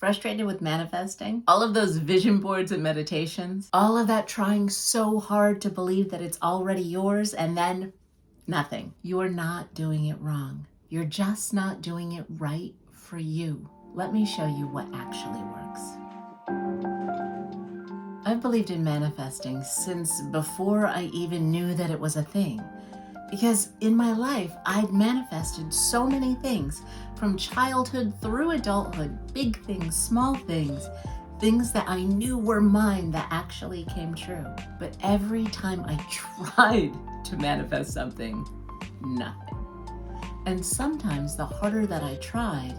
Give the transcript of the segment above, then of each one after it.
Frustrated with manifesting? All of those vision boards and meditations? All of that trying so hard to believe that it's already yours and then nothing. You are not doing it wrong. You're just not doing it right for you. Let me show you what actually works. I've believed in manifesting since before I even knew that it was a thing. Because in my life, I'd manifested so many things from childhood through adulthood, big things, small things, things that I knew were mine that actually came true. But every time I tried to manifest something, nothing. And sometimes the harder that I tried,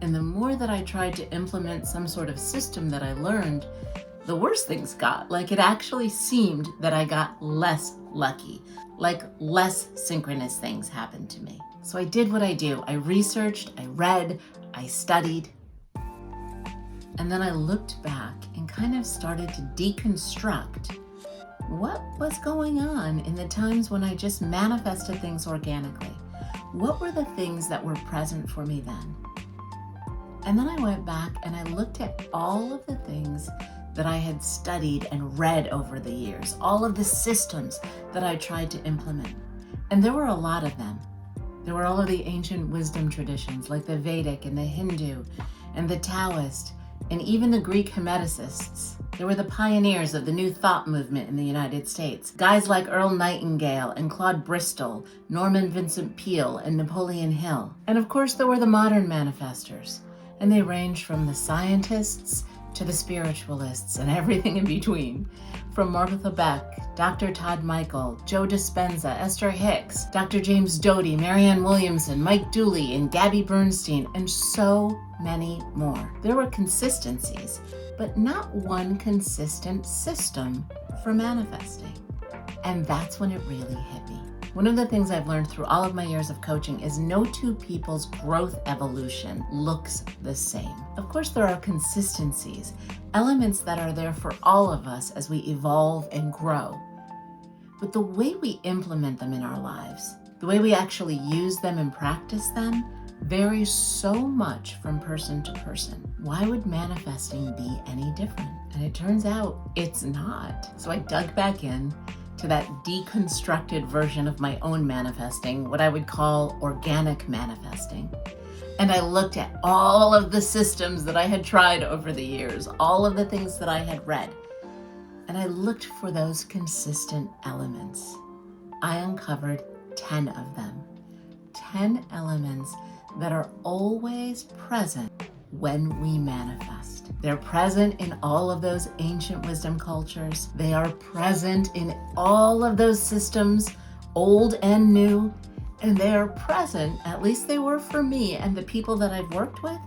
and the more that I tried to implement some sort of system that I learned, the worse things got. Like it actually seemed that I got less lucky, like less synchronous things happened to me. So I did what I do. I researched, I read, I studied, and then I looked back and kind of started to deconstruct what was going on in the times when I just manifested things organically. What were the things that were present for me then? And then I went back and I looked at all of the things that I had studied and read over the years, all of the systems that I tried to implement. And there were a lot of them. There were all of the ancient wisdom traditions like the Vedic and the Hindu and the Taoist and even the Greek Hermeticists. There were the pioneers of the New Thought movement in the United States, guys like Earl Nightingale and Claude Bristol, Norman Vincent Peale and Napoleon Hill. And of course there were the modern manifestors, and they ranged from the scientists to the spiritualists and everything in between. From Martha Beck, Dr. Todd Michael, Joe Dispenza, Esther Hicks, Dr. James Doty, Marianne Williamson, Mike Dooley, and Gabby Bernstein, and so many more. There were consistencies, but not one consistent system for manifesting. And that's when it really hit me. One of the things I've learned through all of my years of coaching is no two people's growth evolution looks the same. Of course, there are consistencies, elements that are there for all of us as we evolve and grow. But the way we implement them in our lives, the way we actually use them and practice them, varies so much from person to person. Why would manifesting be any different? And it turns out it's not. So I dug back in to that deconstructed version of my own manifesting, what I would call organic manifesting. And I looked at all of the systems that I had tried over the years, all of the things that I had read, and I looked for those consistent elements. I uncovered 10 of them, 10 elements that are always present when we manifest. They're present in all of those ancient wisdom cultures. They are present in all of those systems, old and new, and they are present, at least they were for me and the people that I've worked with,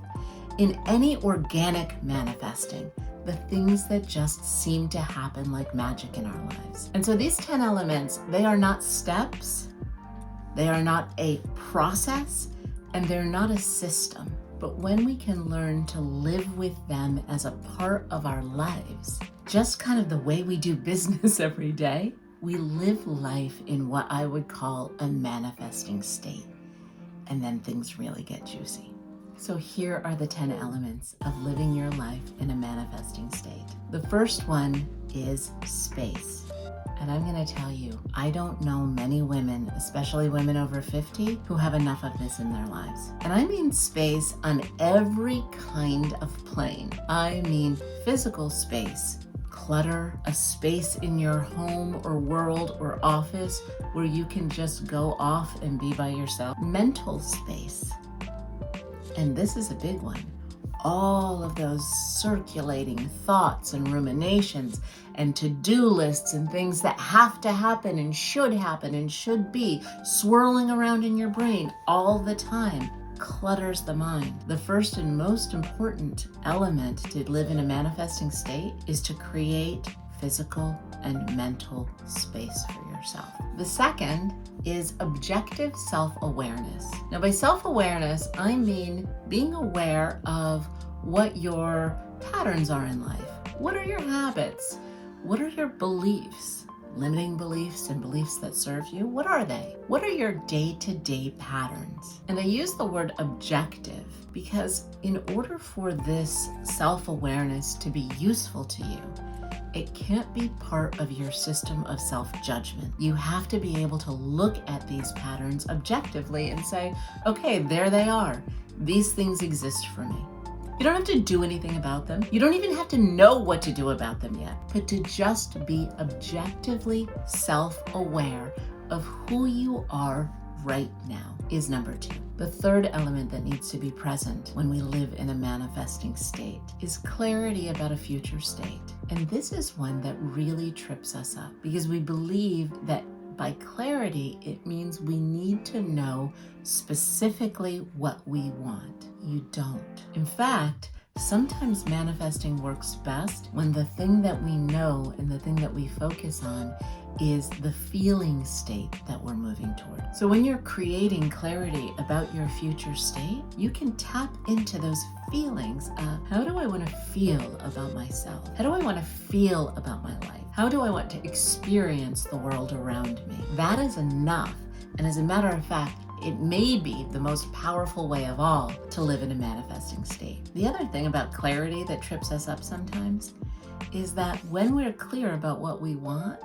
in any organic manifesting, the things that just seem to happen like magic in our lives. And so these 10 elements, they are not steps, they are not a process, and they're not a system. But when we can learn to live with them as a part of our lives, just kind of the way we do business every day, we live life in what I would call a manifesting state. And then things really get juicy. So here are the 10 elements of living your life in a manifesting state. The first one is space. And I'm going to tell you, I don't know many women, especially women over 50, who have enough of this in their lives. And I mean space on every kind of plane. I mean physical space, clutter, a space in your home or world or office where you can just go off and be by yourself. Mental space. And this is a big one. All of those circulating thoughts and ruminations and to-do lists and things that have to happen and should be swirling around in your brain all the time clutters the mind. The first and most important element to live in a manifesting state is to create physical and mental space for yourself. The second is objective self-awareness. Now, by self-awareness, I mean being aware of what your patterns are in life. What are your habits? What are your beliefs? limiting beliefs and beliefs that serve you? What are they? What are your day-to-day patterns? And I use the word objective because in order for this self-awareness to be useful to you, it can't be part of your system of self-judgment. You have to be able to look at these patterns objectively and say, okay, there they are. These things exist for me. You don't have to do anything about them. You don't even have to know what to do about them yet, but to just be objectively self-aware of who you are right now is number 2. The third element that needs to be present when we live in a manifesting state is clarity about a future state. And this is one that really trips us up because we believe that by clarity, it means we need to know specifically what we want. You don't. In fact, sometimes manifesting works best when the thing that we know and the thing that we focus on is the feeling state that we're moving toward. So when you're creating clarity about your future state, you can tap into those feelings of how do I want to feel about myself? How do I want to feel about my life? How do I want to experience the world around me? That is enough. And as a matter of fact, it may be the most powerful way of all to live in a manifesting state. The other thing about clarity that trips us up sometimes is that when we're clear about what we want,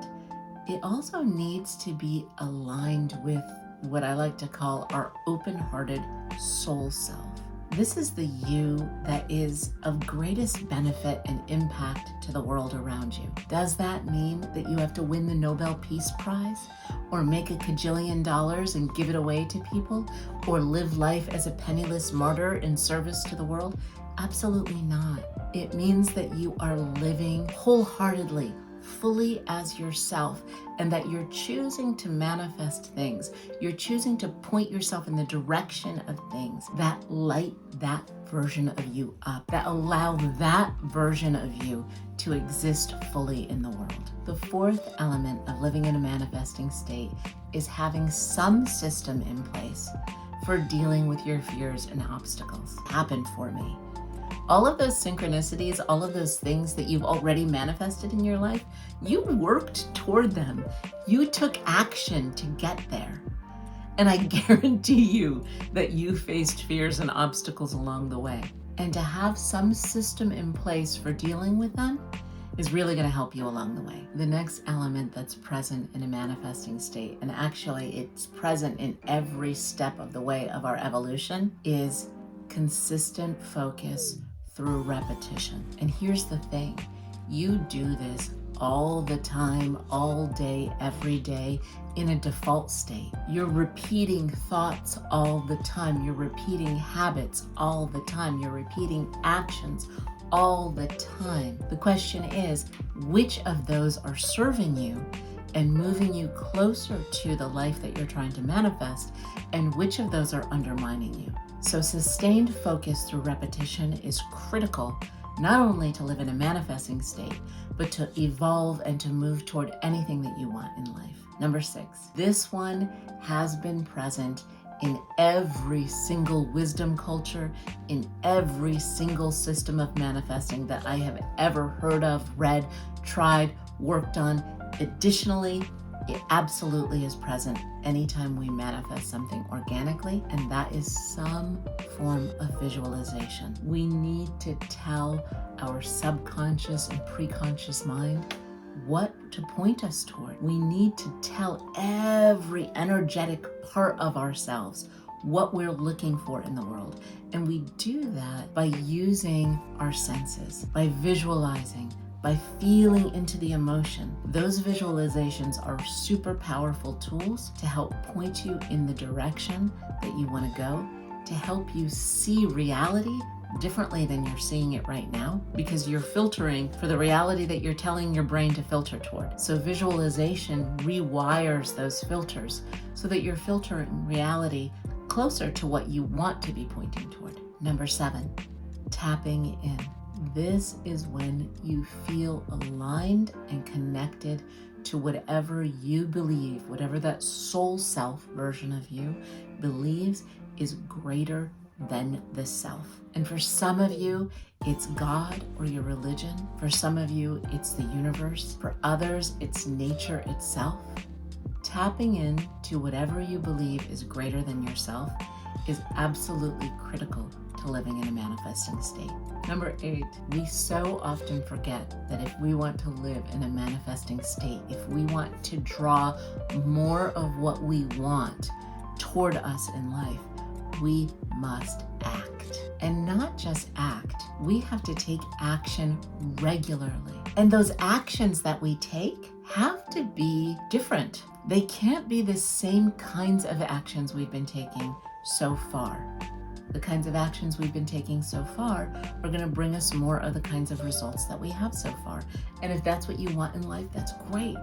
it also needs to be aligned with what I like to call our open-hearted soul self. This is the you that is of greatest benefit and impact to the world around you. Does that mean that you have to win the Nobel Peace Prize or make $1 kajillion and give it away to people or live life as a penniless martyr in service to the world? Absolutely not. It means that you are living wholeheartedly, fully as yourself, and that you're choosing to manifest things. You're choosing to point yourself in the direction of things that light that version of you up, that allow that version of you to exist fully in the world. The fourth element of living in a manifesting state is having some system in place for dealing with your fears and obstacles. Happened for me. All of those synchronicities, all of those things that you've already manifested in your life, you worked toward them. You took action to get there. And I guarantee you that you faced fears and obstacles along the way. And to have some system in place for dealing with them is really going to help you along the way. The next element that's present in a manifesting state, and actually it's present in every step of the way of our evolution, is consistent focus through repetition. And here's the thing, you do this all the time, all day, every day, in a default state. You're repeating thoughts all the time. You're repeating habits all the time. You're repeating actions all the time. The question is, which of those are serving you and moving you closer to the life that you're trying to manifest, and which of those are undermining you? So sustained focus through repetition is critical, not only to live in a manifesting state, but to evolve and to move toward anything that you want in life. Number 6, this one has been present in every single wisdom culture, in every single system of manifesting that I have ever heard of, read, tried, worked on. Additionally, it absolutely is present anytime we manifest something organically, and that is some form of visualization. We need to tell our subconscious and preconscious mind what to point us toward. We need to tell every energetic part of ourselves what we're looking for in the world. And we do that by using our senses, by visualizing, by feeling into the emotion. Those visualizations are super powerful tools to help point you in the direction that you want to go, to help you see reality differently than you're seeing it right now, because you're filtering for the reality that you're telling your brain to filter toward. So visualization rewires those filters so that you're filtering reality closer to what you want to be pointing toward. Number 7, tapping in. This is when you feel aligned and connected to whatever you believe, whatever that soul self version of you believes is greater then the self. And for some of you, it's God or your religion. For some of you, it's the universe. For others, it's nature itself. Tapping into whatever you believe is greater than yourself is absolutely critical to living in a manifesting state. Number 8, we so often forget that if we want to live in a manifesting state, if we want to draw more of what we want toward us in life, we must act. And not just act, we have to take action regularly. And those actions that we take have to be different. They can't be the same kinds of actions we've been taking so far. The kinds of actions we've been taking so far are going to bring us more of the kinds of results that we have so far. And if that's what you want in life, that's great.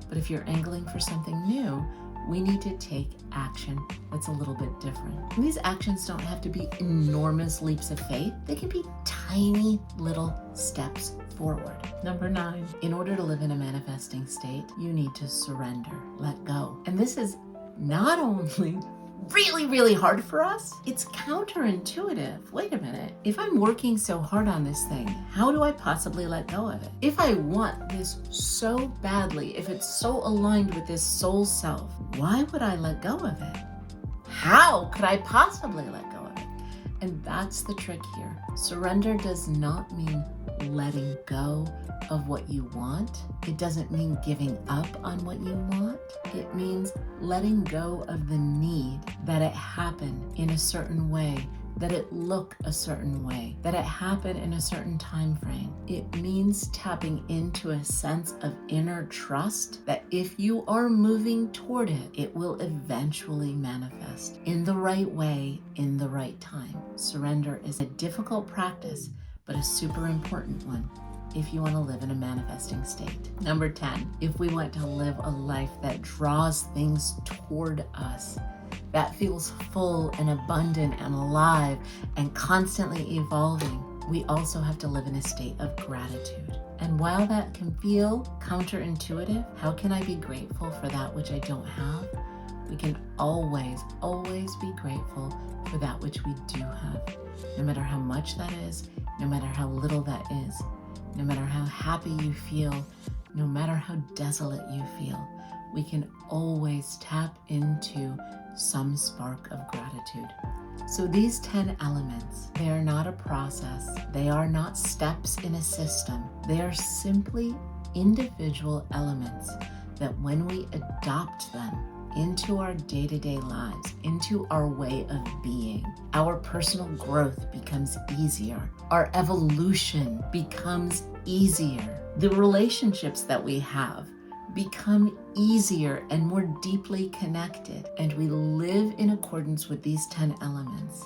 But if you're angling for something new, we need to take action that's a little bit different. And these actions don't have to be enormous leaps of faith. They can be tiny little steps forward. Number 9, in order to live in a manifesting state, you need to surrender, let go. And this is not only really hard for us, it's counterintuitive. Wait a minute, if I'm working so hard on this thing, how do I possibly let go of it? If I want this so badly, if it's so aligned with this soul self, why would I let go of it? How could I possibly let go of it? And that's the trick here. Surrender does not mean letting go of what you want. It doesn't mean giving up on what you want. It means letting go of the need that it happen in a certain way, that it look a certain way, that it happen in a certain time frame. It means tapping into a sense of inner trust that if you are moving toward it, it will eventually manifest in the right way, in the right time. Surrender is a difficult practice, but a super important one if you want to live in a manifesting state. Number 10, if we want to live a life that draws things toward us, that feels full and abundant and alive and constantly evolving, we also have to live in a state of gratitude. And while that can feel counterintuitive, how can I be grateful for that which I don't have? We can always be grateful for that which we do have. No matter how much that is, no matter how little that is, no matter how happy you feel, no matter how desolate you feel, we can always tap into some spark of gratitude. So these 10 elements, they are not a process. They are not steps in a system. They are simply individual elements that when we adopt them into our day-to-day lives, into our way of being, our personal growth becomes easier. Our evolution becomes easier. The relationships that we have become easier and more deeply connected, and we live in accordance with these 10 elements.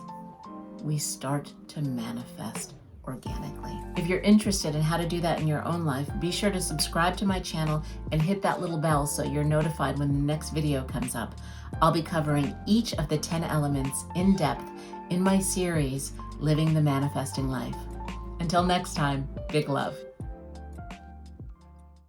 We start to manifest organically. If you're interested in how to do that in your own life, be sure to subscribe to my channel and hit that little bell so you're notified when the next video comes up. I'll be covering each of the 10 elements in depth in my series, Living the Manifesting Life. Until next time, big love.